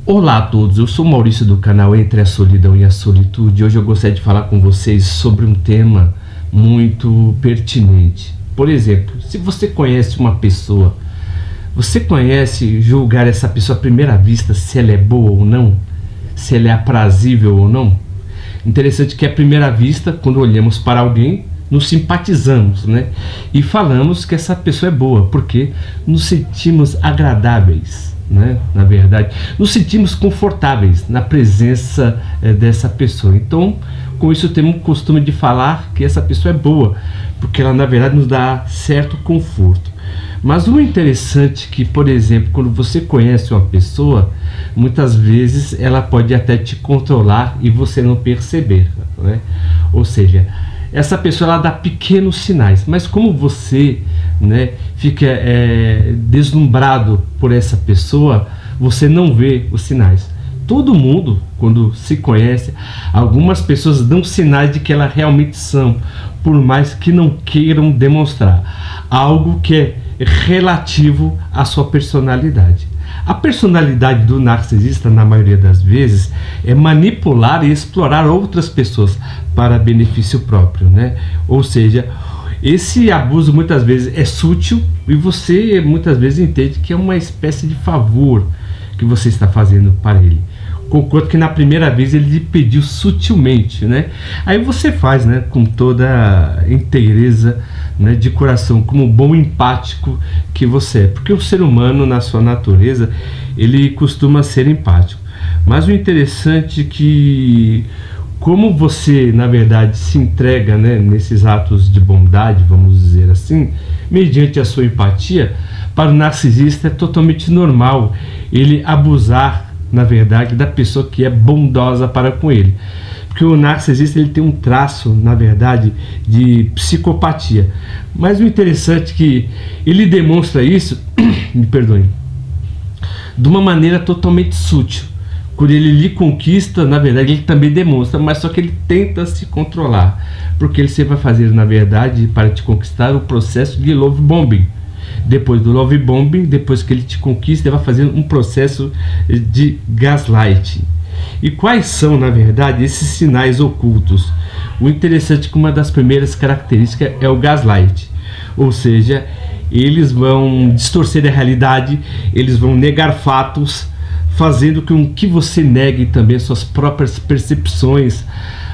Olá a todos, eu sou Maurício do canal Entre a Solidão e a Solitude. Hoje eu gostaria de falar com vocês sobre um tema muito pertinente. Por exemplo, se você conhece uma pessoa, você conhece julgar essa pessoa à primeira vista, se ela é boa ou não? Se ela é aprazível ou não? Interessante que à primeira vista, quando olhamos para alguém, nos simpatizamos, né? E falamos que essa pessoa é boa, porque nos sentimos agradáveis, né? Na verdade, nos sentimos confortáveis na presença dessa pessoa. Então, com isso temos o costume de falar que essa pessoa é boa, porque ela na verdade nos dá certo conforto. Mas o interessante é que, por exemplo, quando você conhece uma pessoa, muitas vezes ela pode até te controlar e você não perceber, né? Ou seja, essa pessoa ela dá pequenos sinais, mas como você, né, fica deslumbrado por essa pessoa, você não vê os sinais. Todo mundo, quando se conhece, algumas pessoas dão sinais de que elas realmente são, por mais que não queiram demonstrar algo que é relativo à sua personalidade. A personalidade do narcisista, na maioria das vezes, é manipular e explorar outras pessoas para benefício próprio, né? Ou seja, esse abuso muitas vezes é sutil e você muitas vezes entende que é uma espécie de favor que você está fazendo para ele. Concordo que na primeira vez ele lhe pediu sutilmente, né? Aí você faz, né, com toda inteireza, né, de coração, como um bom empático que você é. Porque o ser humano, na sua natureza, ele costuma ser empático. Mas o interessante é que, como você, na verdade, se entrega, né, nesses atos de bondade, vamos dizer assim, mediante a sua empatia, para o narcisista é totalmente normal ele abusar, na verdade, da pessoa que é bondosa para com ele. Porque o narcisista ele tem um traço, na verdade, de psicopatia. Mas o interessante é que ele demonstra isso, me perdoe, de uma maneira totalmente sutil. Quando ele lhe conquista, na verdade, ele também demonstra, mas só que ele tenta se controlar. Porque ele sempre vai fazer, na verdade, para te conquistar, o processo de love bombing. Depois do love bombing, depois que ele te conquista, ele vai fazer um processo de gaslighting. E quais são, na verdade, esses sinais ocultos? O interessante é que uma das primeiras características é o gaslight. Ou seja, eles vão distorcer a realidade, eles vão negar fatos, fazendo com que você negue também suas próprias percepções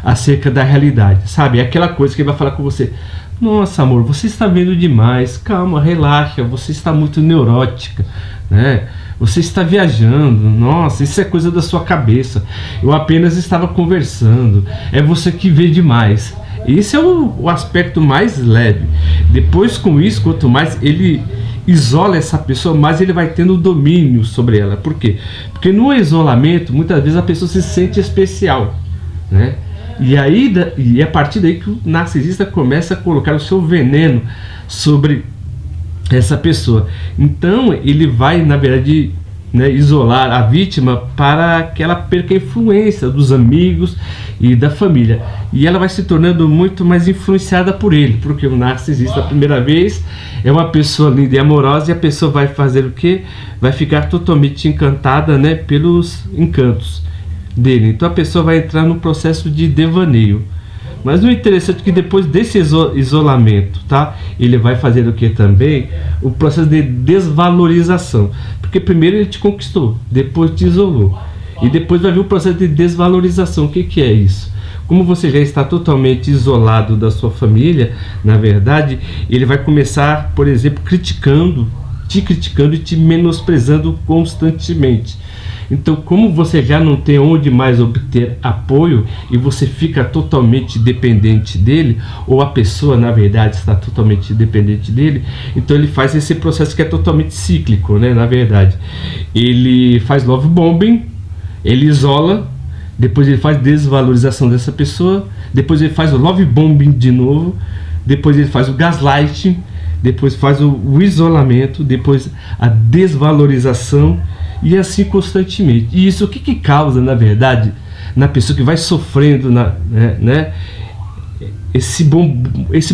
acerca da realidade. Sabe, é aquela coisa que ele vai falar com você: nossa, amor, você está vendo demais, calma, relaxa, você está muito neurótica, né? Você está viajando, nossa, isso é coisa da sua cabeça, eu apenas estava conversando, é você que vê demais. Esse é o aspecto mais leve. Depois, com isso, quanto mais ele isola essa pessoa, mais ele vai tendo domínio sobre ela. Por quê? Porque no isolamento, muitas vezes a pessoa se sente especial, né? E a partir daí que o narcisista começa a colocar o seu veneno sobre essa pessoa. Então ele vai, na verdade, né, isolar a vítima para que ela perca a influência dos amigos e da família. E ela vai se tornando muito mais influenciada por ele, porque o narcisista, a primeira vez, é uma pessoa linda e amorosa, e a pessoa vai fazer o quê? Vai ficar totalmente encantada, né, pelos encantos dele. Então a pessoa vai entrar no processo de devaneio. Mas o interessante é que depois desse isolamento, tá, ele vai fazer o que também? O processo de desvalorização. Porque primeiro ele te conquistou, depois te isolou, e depois vai vir o processo de desvalorização. O que é isso? Como você já está totalmente isolado da sua família, na verdade, ele vai começar, por exemplo, te criticando e te menosprezando constantemente. Então, como você já não tem onde mais obter apoio e você fica totalmente dependente dele, ou a pessoa, na verdade, está totalmente dependente dele, então ele faz esse processo que é totalmente cíclico, né? Na verdade, ele faz love bombing, ele isola, depois ele faz desvalorização dessa pessoa, depois ele faz o love bombing de novo, depois ele faz o gaslighting, depois faz o isolamento, depois a desvalorização, e assim constantemente. E isso o que causa, na verdade, na pessoa que vai sofrendo, né, esse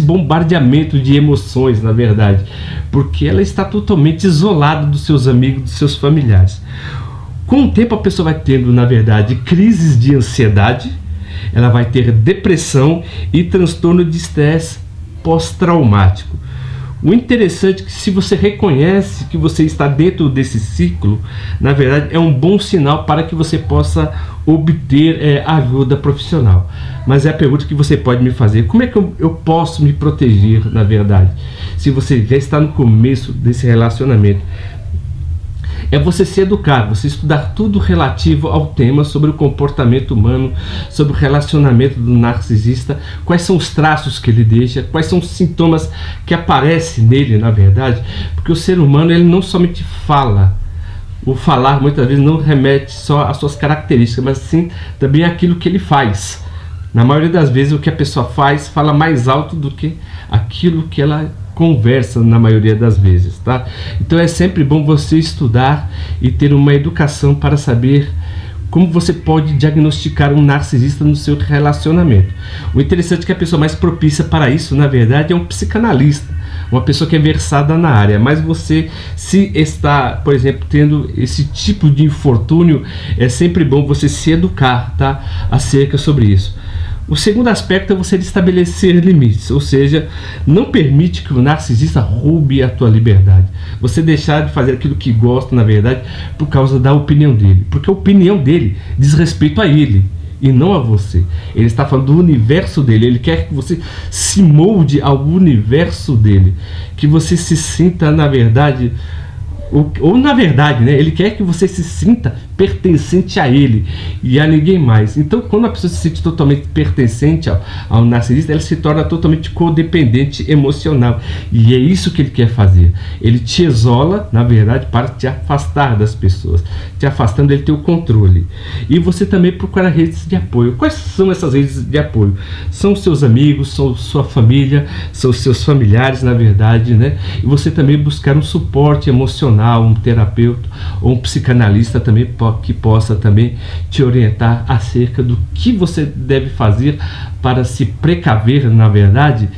bombardeamento de emoções, na verdade, porque ela está totalmente isolada dos seus amigos, dos seus familiares. Com o tempo a pessoa vai tendo, na verdade, crises de ansiedade, ela vai ter depressão e transtorno de estresse pós-traumático. O interessante é que, se você reconhece que você está dentro desse ciclo, na verdade é um bom sinal para que você possa obter ajuda profissional. Mas é a pergunta que você pode me fazer: como é que eu posso me proteger, na verdade, se você já está no começo desse relacionamento? É você se educar, você estudar tudo relativo ao tema sobre o comportamento humano, sobre o relacionamento do narcisista, quais são os traços que ele deixa, quais são os sintomas que aparecem nele, na verdade, porque o ser humano, ele não somente fala. O falar muitas vezes não remete só às suas características, mas sim também àquilo que ele faz. Na maioria das vezes o que a pessoa faz fala mais alto do que aquilo que ela conversa, na maioria das vezes, tá? Então é sempre bom você estudar e ter uma educação para saber como você pode diagnosticar um narcisista no seu relacionamento. O interessante é que a pessoa mais propícia para isso, na verdade, é um psicanalista, uma pessoa que é versada na área. Mas você, se está, por exemplo, tendo esse tipo de infortúnio, é sempre bom você se educar, tá, acerca sobre isso. O segundo aspecto é você estabelecer limites, ou seja, não permite que o narcisista roube a tua liberdade. Você deixar de fazer aquilo que gosta, na verdade, por causa da opinião dele. Porque a opinião dele diz respeito a ele e não a você. Ele está falando do universo dele, ele quer que você se molde ao universo dele, que você se sinta, na verdade, ou na verdade, né, ele quer que você se sinta pertencente a ele e a ninguém mais. Então, quando a pessoa se sente totalmente pertencente ao narcisista, ela se torna totalmente codependente emocional, e é isso que ele quer fazer. Ele te isola, na verdade, para te afastar das pessoas, te afastando dele ter o controle. E você também procura redes de apoio. Quais são essas redes de apoio? São seus amigos, são sua família, são seus familiares, na verdade, né? E você também buscar um suporte emocional, um terapeuta ou um psicanalista também, que possa também te orientar acerca do que você deve fazer para se precaver, na verdade,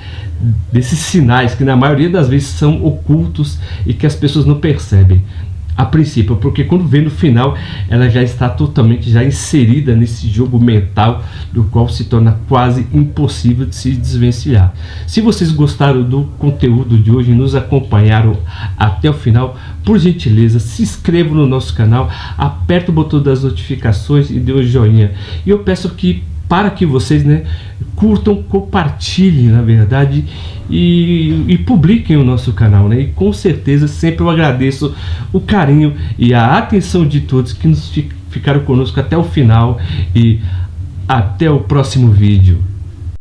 desses sinais que na maioria das vezes são ocultos e que as pessoas não percebem a princípio, porque quando vê no final, ela já está totalmente já inserida nesse jogo mental, do qual se torna quase impossível de se desvencilhar. Se vocês gostaram do conteúdo de hoje e nos acompanharam até o final, por gentileza, se inscrevam no nosso canal, aperta o botão das notificações e dê um joinha. E eu peço que, para que vocês, né, curtam, compartilhem, na verdade, e publiquem o nosso canal, né? E com certeza sempre eu agradeço o carinho e a atenção de todos que ficaram conosco até o final, e até o próximo vídeo.